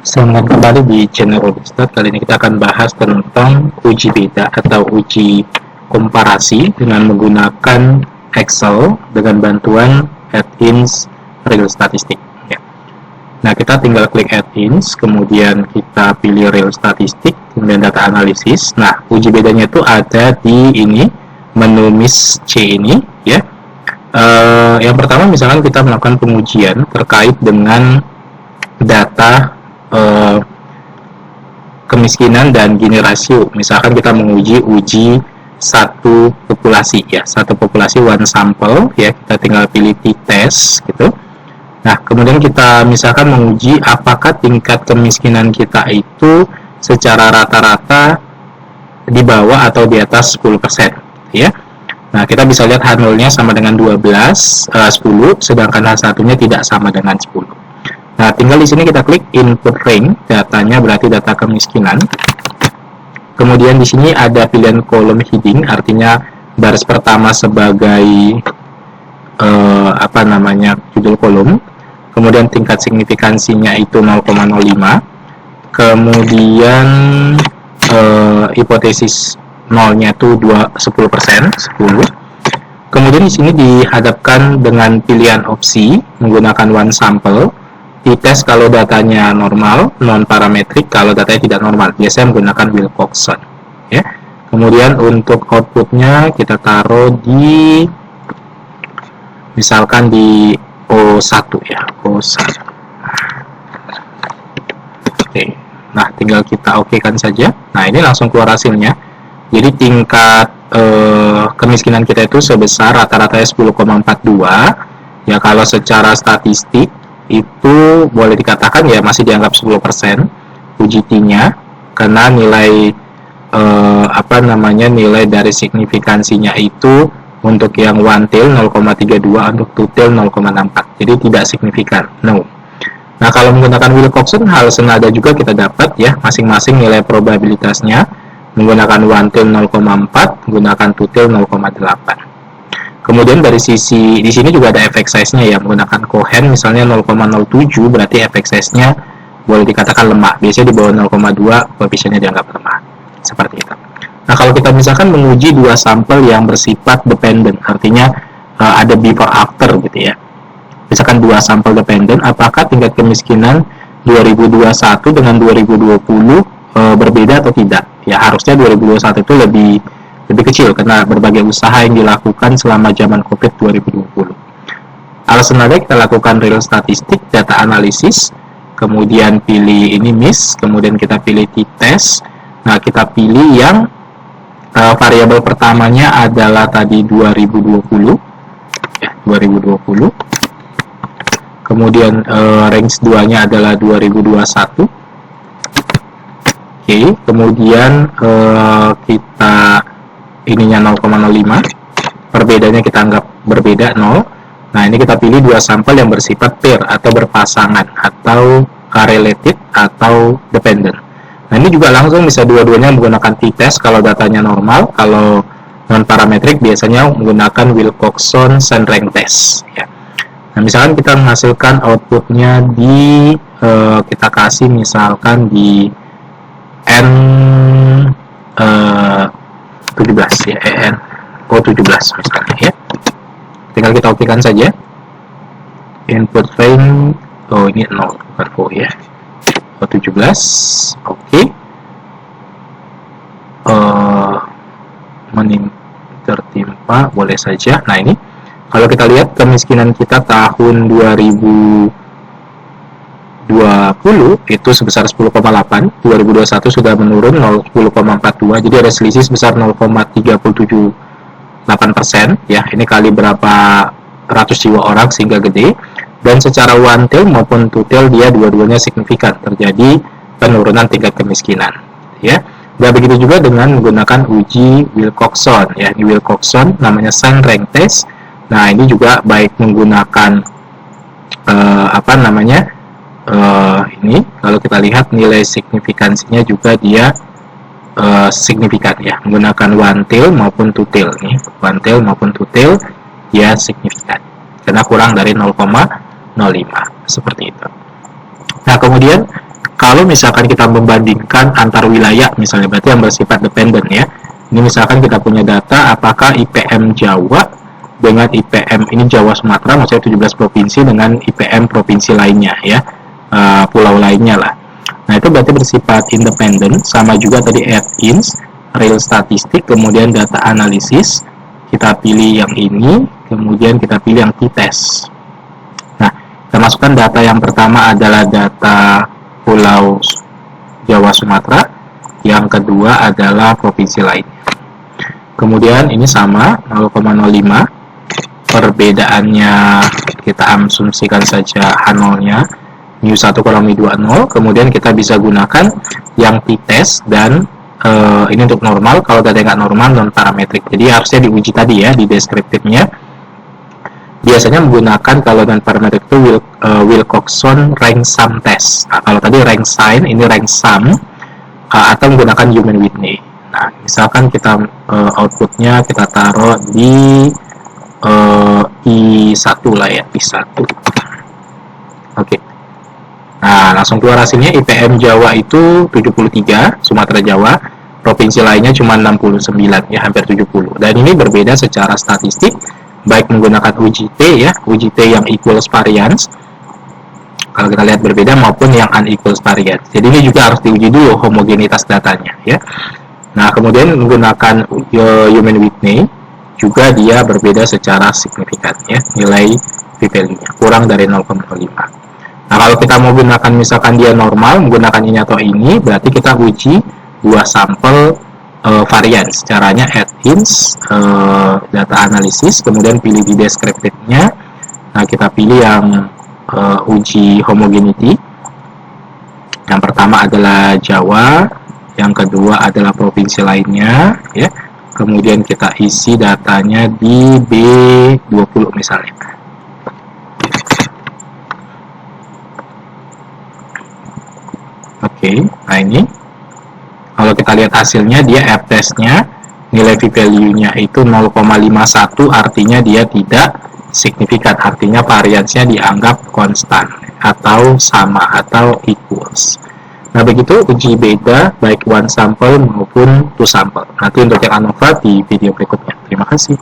Selamat kembali di channel Rodistad. Kali ini kita akan bahas tentang uji beda atau uji komparasi dengan menggunakan Excel dengan bantuan add-ins real statistik. Ya. Nah, kita tinggal klik add-ins, kemudian kita pilih real statistik, kemudian data analisis. Nah, uji bedanya itu ada di ini, menu Miss C ini, ya. Yang pertama, misalkan kita melakukan pengujian terkait dengan data kemiskinan dan Gini rasio. Misalkan kita uji satu populasi, ya, satu populasi one sample, ya, kita tinggal pilih t-test gitu. Nah, kemudian kita misalkan menguji apakah tingkat kemiskinan kita itu secara rata-rata di bawah atau di atas 10%, ya. Nah, kita bisa lihat H0-nya sama dengan 12, 10, sedangkan H1-nya tidak sama dengan 10. Nah, tinggal di sini kita klik input range, datanya berarti data kemiskinan. Kemudian di sini ada pilihan kolom heading, artinya baris pertama sebagai judul kolom. Kemudian tingkat signifikansinya itu 0,05. Kemudian hipotesis nolnya itu 10%, 10. Kemudian di sini dihadapkan dengan pilihan opsi menggunakan one sample. T-test kalau datanya normal, non-parametrik kalau datanya tidak normal. Biasanya menggunakan Wilcoxon. Ya. Kemudian untuk outputnya kita taruh di, misalkan di O1, ya, O1. Oke. Nah, tinggal kita oke-kan saja. Nah, ini langsung keluar hasilnya. Jadi tingkat kemiskinan kita itu sebesar rata-ratanya 10,42. Ya, kalau secara statistik itu boleh dikatakan ya masih dianggap 10% uji T-nya, karena nilai nilai dari signifikansinya itu untuk yang one tail 0,32, untuk two tail 0,64, jadi tidak signifikan, no. Nah, kalau menggunakan Wilcoxon hal senada juga kita dapat ya masing-masing nilai probabilitasnya. Menggunakan one tail 0,4, menggunakan two tail 0,8. Kemudian dari sisi di sini juga ada effect size-nya ya, menggunakan Cohen misalnya 0,07 berarti effect size-nya boleh dikatakan lemah. Biasanya di bawah 0,2 koefisiennya dianggap lemah. Seperti itu. Nah, kalau kita misalkan menguji dua sampel yang bersifat dependent, artinya ada before after gitu ya. Misalkan dua sampel dependent, apakah tingkat kemiskinan 2021 dengan 2020 berbeda atau tidak? Ya, harusnya 2021 itu lebih kecil karena berbagai usaha yang dilakukan selama zaman COVID 2020. Alasan lagi kita lakukan real statistik, data analisis, kemudian pilih ini Miss, kemudian kita pilih t-test. Nah, kita pilih yang variabel pertamanya adalah tadi 2020, ya, 2020. Kemudian range 2-nya adalah 2021. Oke, kemudian kita ininya 0,05, perbedaannya kita anggap berbeda 0. Nah, ini kita pilih dua sampel yang bersifat pair atau berpasangan atau related atau dependent. Nah, ini juga langsung bisa dua-duanya menggunakan t-test kalau datanya normal. Kalau non parametrik biasanya menggunakan Wilcoxon Sand Rank Test ya. Nah, misalkan kita menghasilkan outputnya di kita kasih misalkan di N 17 ya, EN O17 misalnya ya. Tinggal kita okekan saja. Input range, ini 0 bukan O ya. O17. Oke. Tertimpa boleh saja. Nah, ini kalau kita lihat kemiskinan kita tahun 2020 itu sebesar 10,8, 2021 sudah menurun 10,42, jadi ada selisih sebesar 0,378% ya. Ini kali berapa ratus jiwa orang sehingga gede, dan secara one tail maupun two tail dia dua-duanya signifikan terjadi penurunan tingkat kemiskinan ya. Dan begitu juga dengan menggunakan uji Wilcoxon ya. Ini Wilcoxon namanya Sand Rank Test. Nah, ini juga baik menggunakan ini kalau kita lihat nilai signifikansinya juga dia signifikan ya, menggunakan one tail maupun two tail nih, one tail maupun two tail dia signifikan karena kurang dari 0,05 seperti itu. Nah, kemudian kalau misalkan kita membandingkan antar wilayah, misalnya berarti yang bersifat dependen ya. Ini misalkan kita punya data apakah IPM Jawa dengan IPM ini Jawa Sumatera, maksudnya 17 provinsi dengan IPM provinsi lainnya ya, pulau lainnya lah. Nah, itu berarti bersifat independen, sama juga tadi add-ins, real statistik, kemudian data analisis. Kita pilih yang ini, kemudian kita pilih yang t-test. Nah, kita masukkan data yang pertama adalah data Pulau Jawa Sumatera, yang kedua adalah provinsi lainnya. Kemudian ini sama 0,05, perbedaannya kita asumsikan saja H0-nya mu 1 kurang mu 2 0, kemudian kita bisa gunakan yang t-test dan ini untuk normal. Kalau data nggak normal non parametrik, jadi harusnya diuji tadi ya di deskriptifnya. Biasanya menggunakan kalau non parametrik itu Wilcoxon rank sum test. Nah, kalau tadi rank sign, ini rank sum, atau menggunakan human Whitney. Nah, misalkan kita outputnya kita taruh di I1 lah ya, I1. Oke. Nah, langsung keluar hasilnya. IPM Jawa itu 73, Sumatera Jawa, provinsi lainnya cuma 69 ya, hampir 70. Dan ini berbeda secara statistik, baik menggunakan uji T ya, uji T yang equals variance, kalau kita lihat berbeda, maupun yang unequals variance. Jadi ini juga harus diuji dulu homogenitas datanya ya. Nah, kemudian menggunakan human Whitney juga dia berbeda secara signifikan ya, nilai p-value-nya kurang dari 0,05. Nah, kalau kita mau gunakan misalkan dia normal, menggunakan ini atau ini, berarti kita uji dua sampel variance. Caranya add-ins, data analisis, kemudian pilih di deskriptifnya. Nah, kita pilih yang uji homogeneity. Yang pertama adalah Jawa, yang kedua adalah provinsi lainnya, ya. Kemudian kita isi datanya di B20 misalnya. Oke, nah ini kalau kita lihat hasilnya, dia f-testnya nilai p-value-nya itu 0,51, artinya dia tidak signifikan, artinya variansnya dianggap konstan atau sama atau equals. Nah, begitu uji beda baik one sample maupun two sample. Nanti untuk yang ANOVA di video berikutnya. Terima kasih.